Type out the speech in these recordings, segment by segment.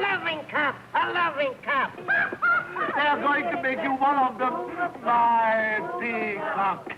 loving cup, a loving cup. They're going to make you one of them, my peacock.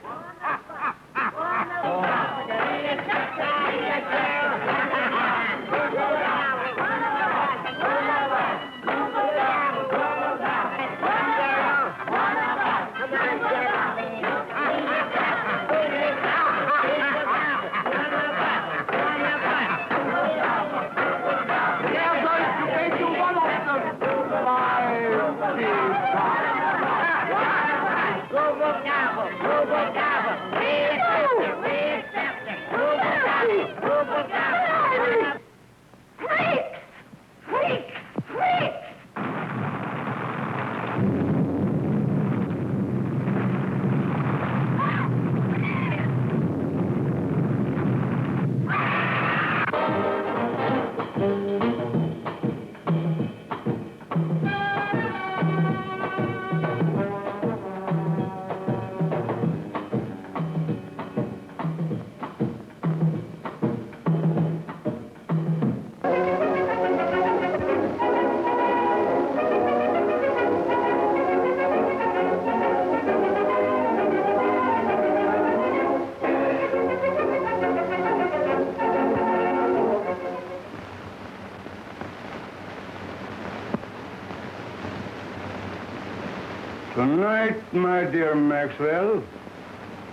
Tonight, my dear Maxwell,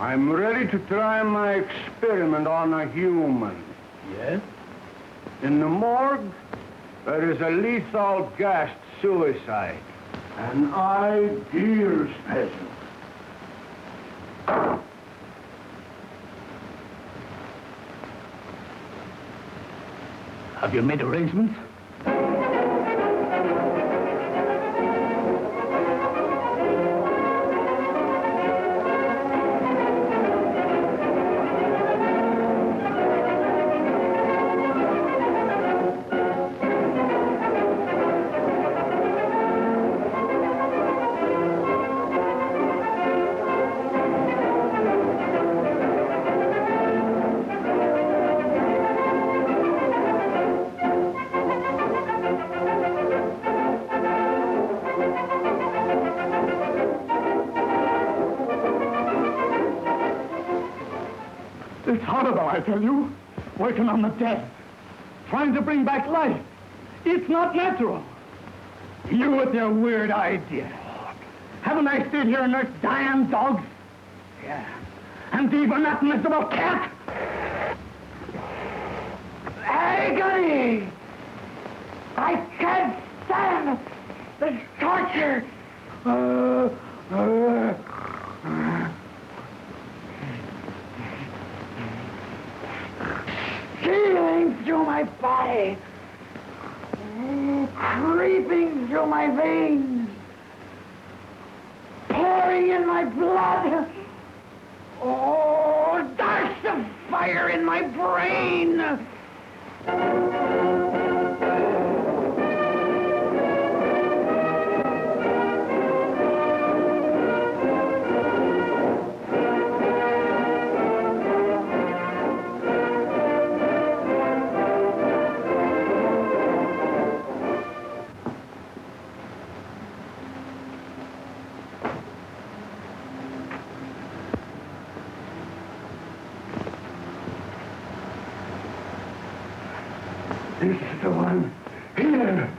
I'm ready to try my experiment on a human. Yes? In the morgue, there is a lethal gassed suicide. An ideal specimen. Have you made arrangements? It's horrible, I tell you. Working on the dead. Trying to bring back life. It's not natural. You with your weird ideas. Haven't I stayed here and nursed dying dogs? Yeah. And even that miserable cat? Agony! I can't stand this torture! Stealing through my body, creeping through my veins, pouring in my blood. Oh, there's the fire in my brain. This is the one. Here.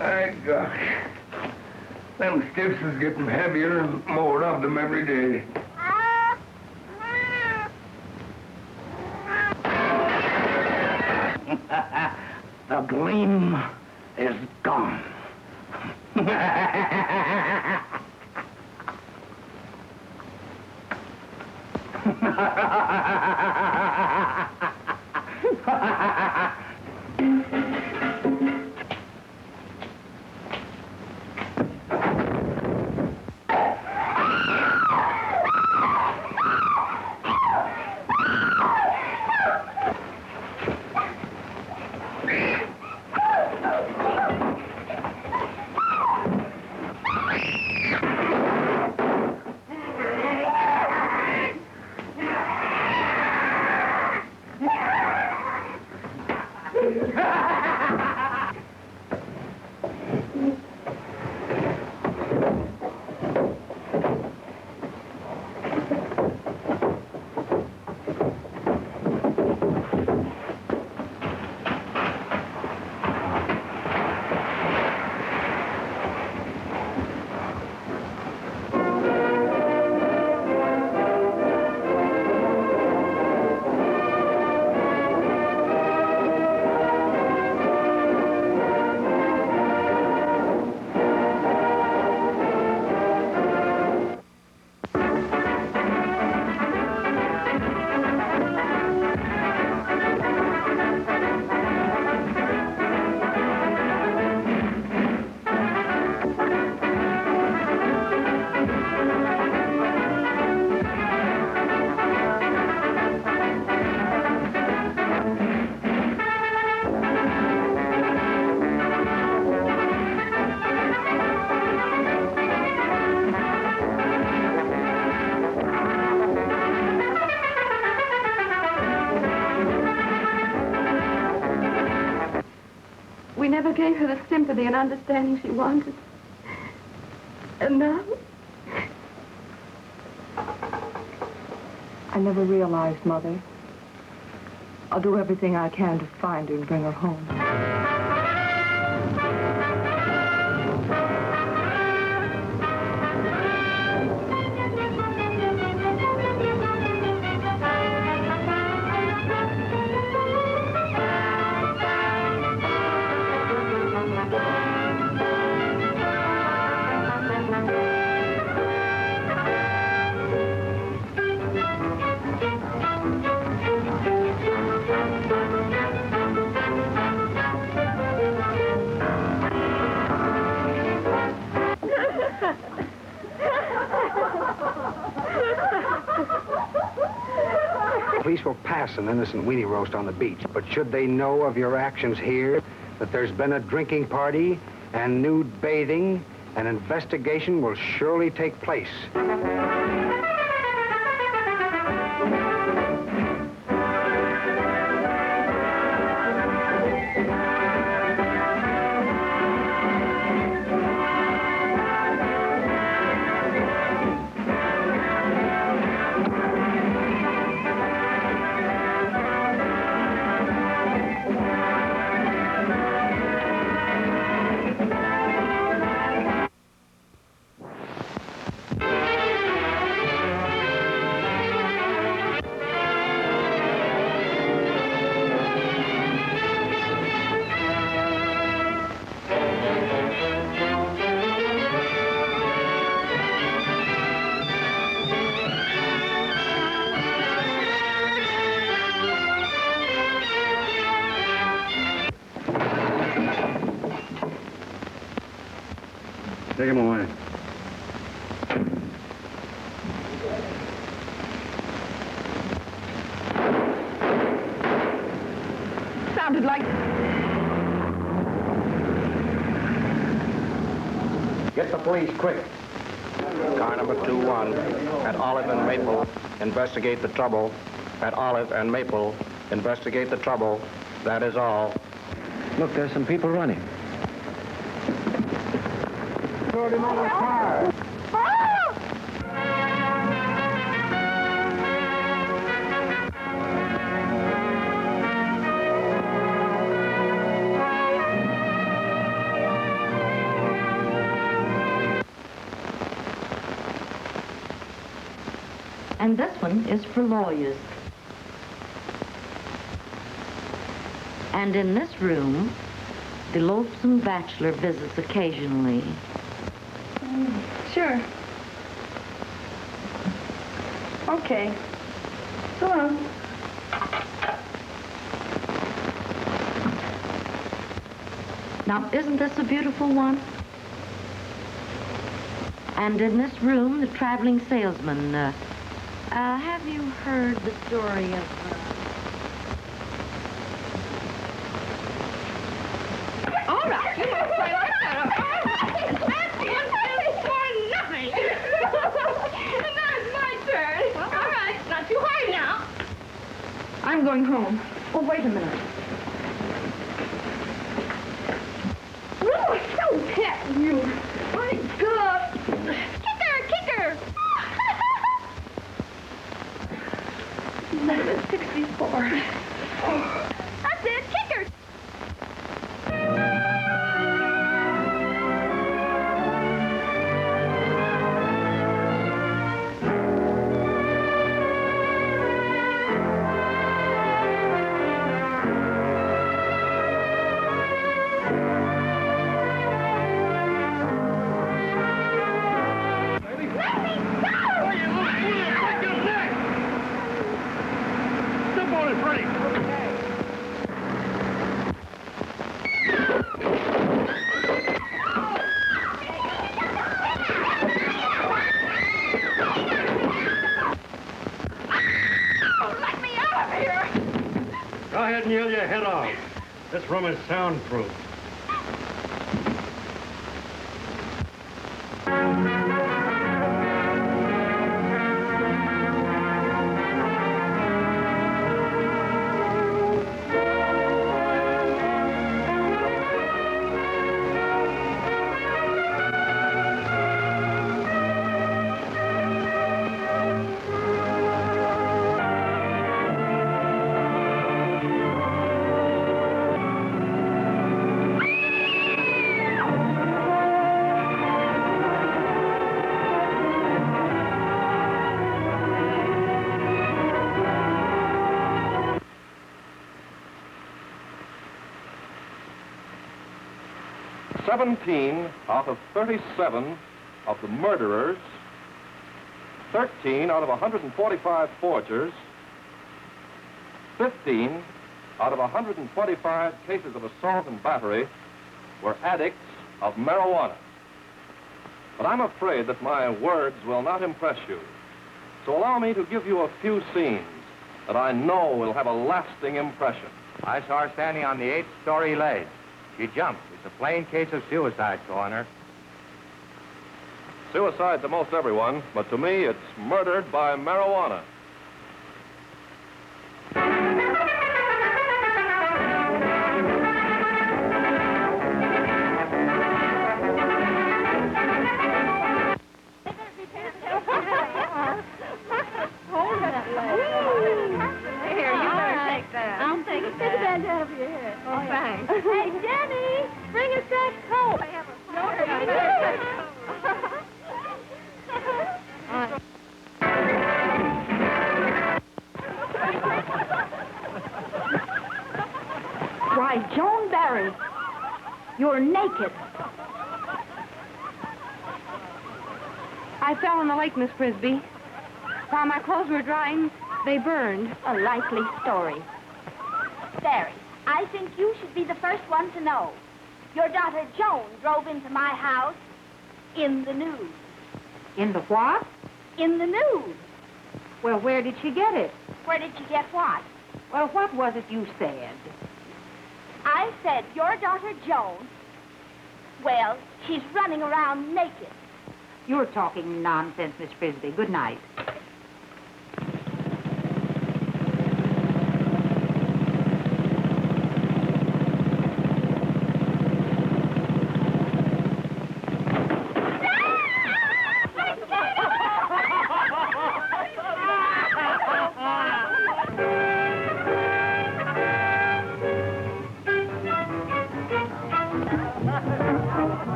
My gosh. Them stiffs is getting heavier and more of them every day. The gleam is gone. never gave her the sympathy and understanding she wanted. And now? I never realized, Mother. I'll do everything I can to find her and bring her home. Police will pass an innocent weenie roast on the beach, but should they know of your actions here, that there's been a drinking party and nude bathing, an investigation will surely take place. Take him away. Sounded like... Get the police, quick. Car number 21 at Olive and Maple, investigate the trouble. At Olive and Maple, investigate the trouble. That is all. Look, there's some people running. Throw him over the car. And this one is for lawyers. And in this room, the loathsome bachelor visits occasionally. Sure. Okay. So long. Now, isn't this a beautiful one? And in this room, the traveling salesman. Have you heard the story of... All right, you don't play like that. That's for nothing. And now it's my turn. All right, not too high now. I'm going home. Oh, wait a minute. Oh, so pet, you. My God. Kicker. 1164. That's it, kicker. Go ahead and yell your head off. This room is soundproof. 17 out of 37 of the murderers, 13 out of 145 forgers, 15 out of 125 cases of assault and battery were addicts of marijuana. But I'm afraid that my words will not impress you. So allow me to give you a few scenes that I know will have a lasting impression. I saw her standing on the 8th-story ledge. She jumped. It's a plain case of suicide, Coroner. Suicide to most everyone, but to me, it's murdered by marijuana. Here, you better take that. I'll take it. Take that out of your head. Oh, thanks. Hey, Jenny, bring us that coat. I have a Why, Joan Barry, you're naked. I fell in the lake, Miss Frisbee. While my clothes were drying, they burned. A likely story. Barry, I think you should be the first one to know. Your daughter Joan drove into my house in the nude. In the what? In the nude. Well, where did she get it? Where did she get what? Well, what was it you said? I said your daughter Joan, well, she's running around naked. You're talking nonsense, Miss Frisbee. Good night.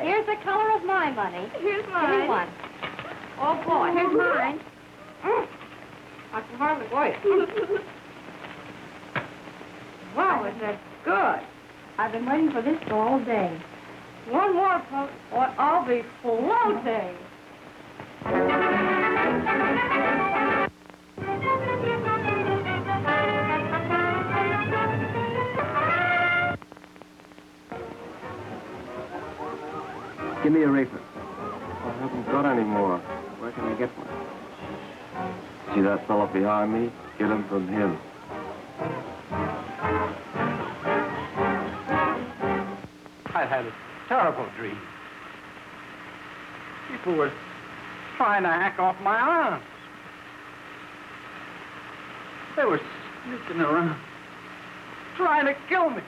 Here's the color of my money. Here's mine. Here's one. Oh, boy. Here's mine. I can hardly wait. Wow, is that good? I've been waiting for this all day. One more puff, or I'll be floating. Give me a reefer. I haven't got any more. Where can I get one? See that fellow behind me? Get him from him. I had a terrible dream. People were trying to hack off my arms. They were sneaking around, trying to kill me.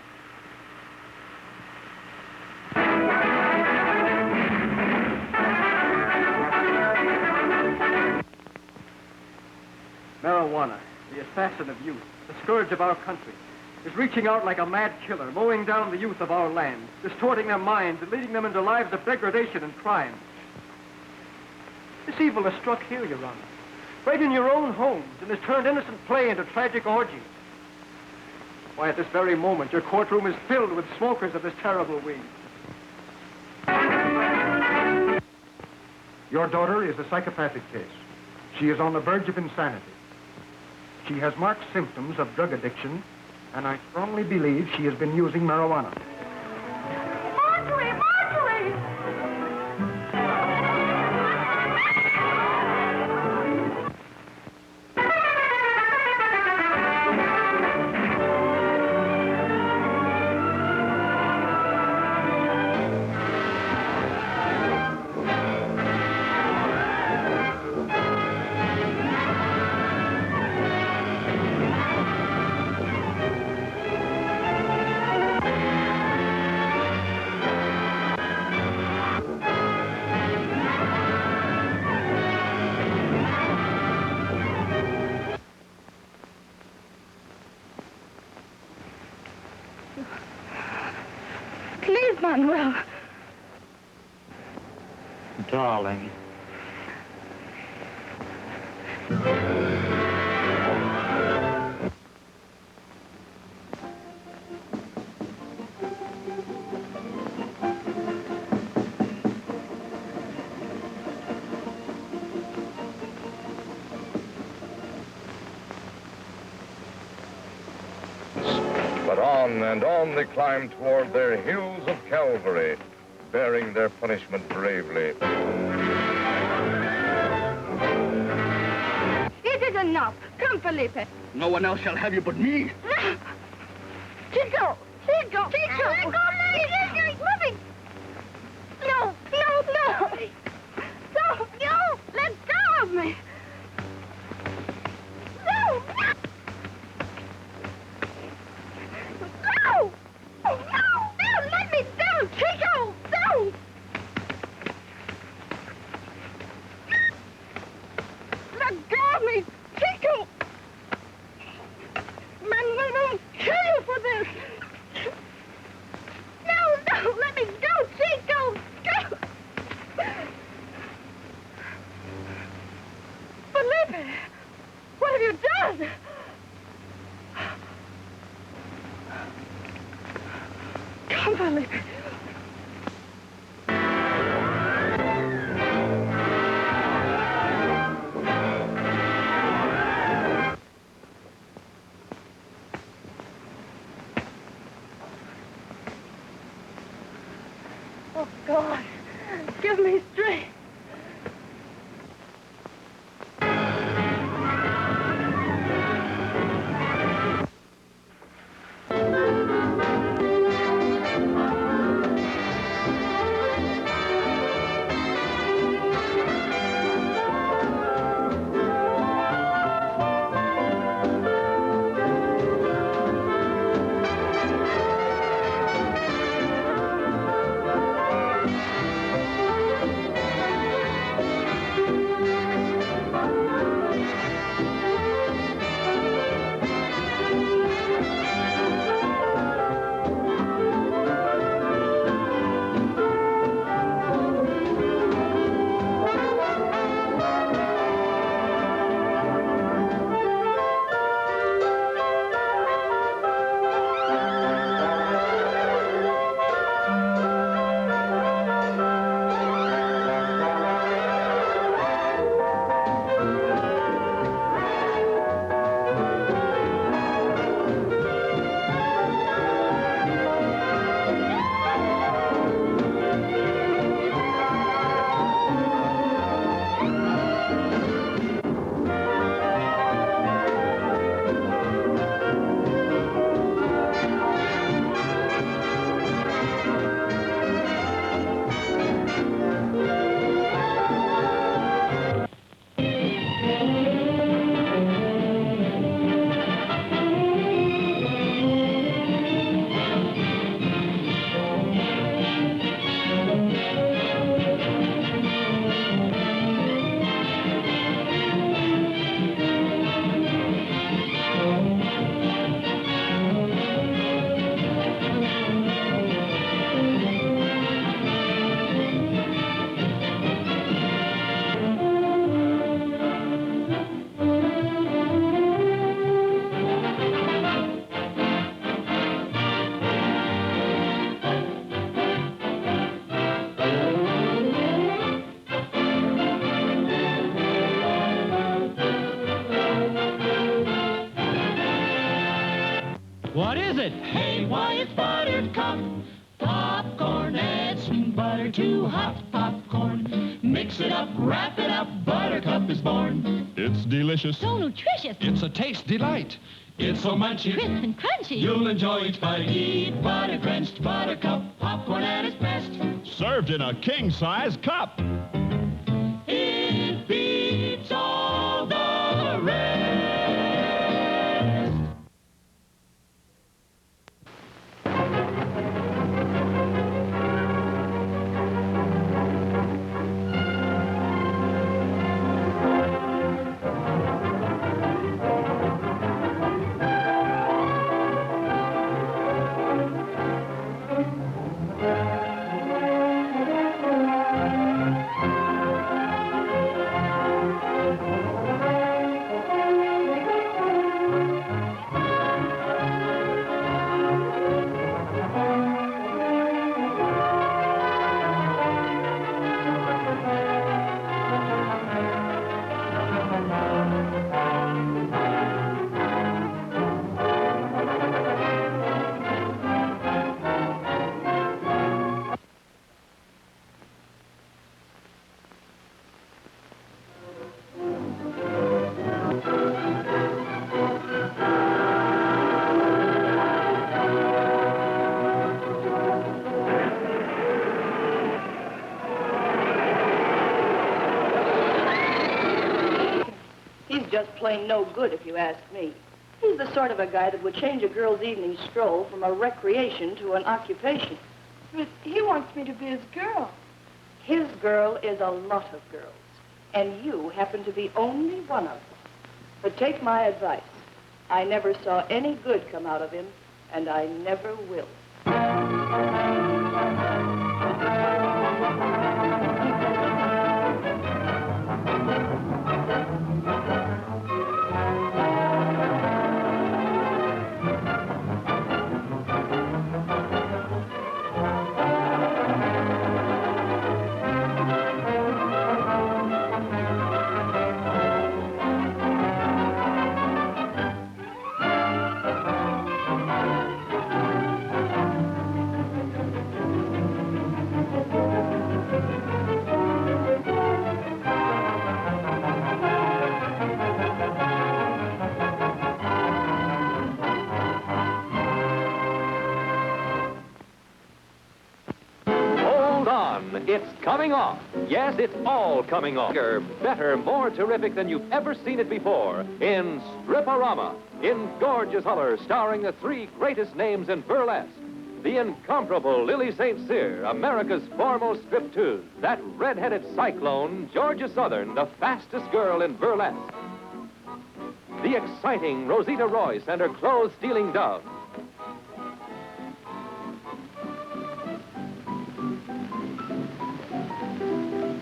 Marijuana, the assassin of youth, the scourge of our country, is reaching out like a mad killer, mowing down the youth of our land, distorting their minds and leading them into lives of degradation and crime. This evil has struck here, Your Honor, right in your own homes, and has turned innocent play into tragic orgies. Why, at this very moment, your courtroom is filled with smokers of this terrible weed. Your daughter is a psychopathic case. She is on the verge of insanity. She has marked symptoms of drug addiction, and I strongly believe she has been using marijuana. Marjorie! Marjorie! unwell. Darling. But on and on they climbed toward their hills of Calvary, bearing their punishment bravely. It is enough. Come, Felipe. No one else shall have you but me. Chico! Chico! Chico! Let go, lady! Moving! No! No! No! No! No! Let go of me! No! No! No! No! Let me down! Chico! No! Let go of me! Chico! Man will kill you for this! No! No! Let me go! Chico! Go! Felipe! What have you done? Come, Felipe. Oh, God. Give me strength. What is it? Hey, why, it's Buttercup. Popcorn, add some butter to hot popcorn. Mix it up, wrap it up, Buttercup is born. It's delicious. So nutritious. It's a taste delight. It's so munchy, Crisp and crunchy. you'll enjoy each bite. Eat butter-drenched Buttercup, popcorn at its best. Served in a king-size cup. It beats all the rest. just plain no good, if you ask me. He's the sort of a guy that would change a girl's evening stroll from a recreation to an occupation. But he wants me to be his girl. His girl is a lot of girls, and you happen to be only one of them. But take my advice. I never saw any good come out of him, and I never will. It's coming off. Yes, it's all coming off. Bigger, better, more terrific than you've ever seen it before in Strip-O-Rama, in gorgeous color, starring the three greatest names in burlesque. The incomparable Lily St. Cyr, America's foremost striptease. That red-headed cyclone, Georgia Southern, the fastest girl in burlesque. The exciting Rosita Royce and her clothes-stealing dove.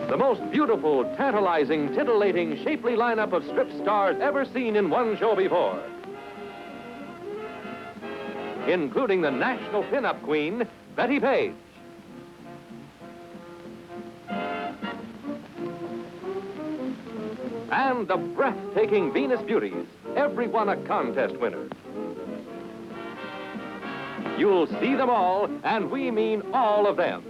The most beautiful, tantalizing, titillating, shapely lineup of strip stars ever seen in one show before. Including the national pin-up queen, Betty Page. And the breathtaking Venus beauties, every one a contest winner. You'll see them all, and we mean all of them.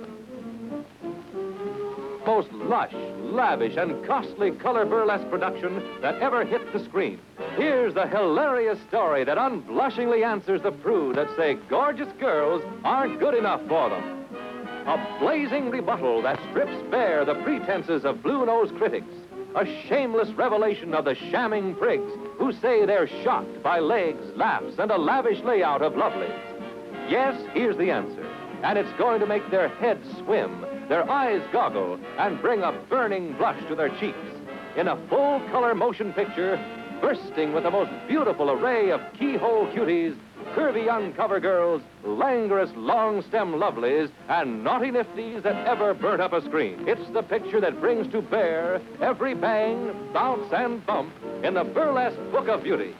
Most lush, lavish, and costly color burlesque production that ever hit the screen. Here's the hilarious story that unblushingly answers the prude that say gorgeous girls aren't good enough for them. A blazing rebuttal that strips bare the pretenses of blue-nosed critics. A shameless revelation of the shamming prigs who say they're shocked by legs, laughs, and a lavish layout of lovelies. Yes, here's the answer. And it's going to make their heads swim, their eyes goggle, and bring a burning blush to their cheeks. In a full-color motion picture, bursting with the most beautiful array of keyhole cuties, curvy young cover girls, languorous long-stem lovelies, and naughty nifties that ever burnt up a screen. It's the picture that brings to bear every bang, bounce, and bump in the burlesque book of beauty.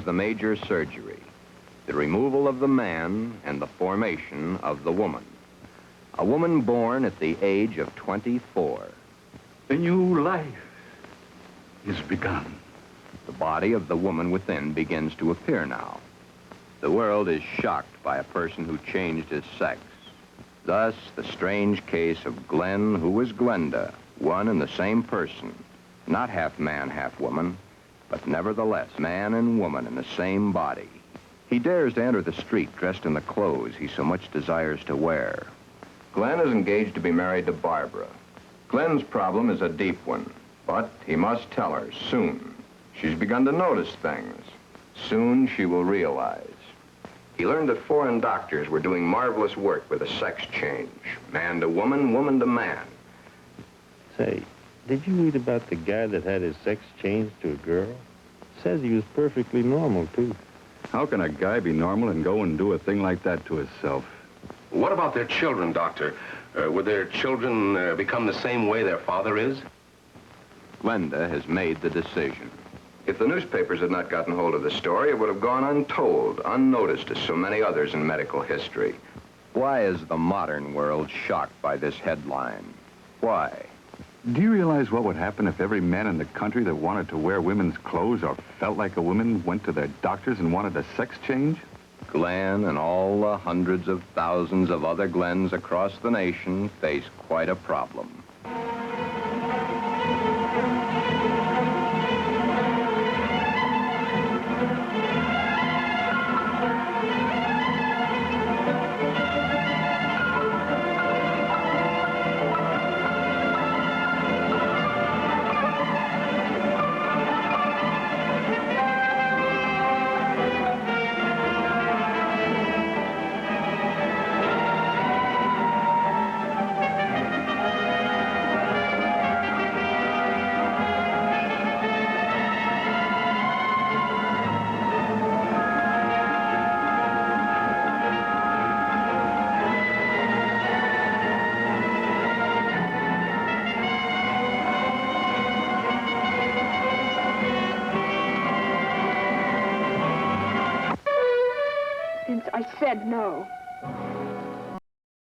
The major surgery, the removal of the man and the formation of the woman. A woman born at the age of 24. A new life is begun. The body of the woman within begins to appear now. The world is shocked by a person who changed his sex. Thus, the strange case of Glen, who was Glenda, one and the same person, not half man, half woman, but nevertheless, man and woman in the same body. He dares to enter the street dressed in the clothes he so much desires to wear. Glen is engaged to be married to Barbara. Glen's problem is a deep one, but he must tell her soon. She's begun to notice things. Soon she will realize. He learned that foreign doctors were doing marvelous work with a sex change. Man to woman, woman to man. Say, did you read about the guy that had his sex changed to a girl? Says he was perfectly normal, too. How can a guy be normal and go and do a thing like that to himself? What about their children, Doctor? Would their children become the same way their father is? Glenda has made the decision. If the newspapers had not gotten hold of the story, it would have gone untold, unnoticed as so many others in medical history. Why is the modern world shocked by this headline? Why? Do you realize what would happen if every man in the country that wanted to wear women's clothes or felt like a woman went to their doctors and wanted a sex change? Glen and all the hundreds of thousands of other Glens across the nation face quite a problem. I said no.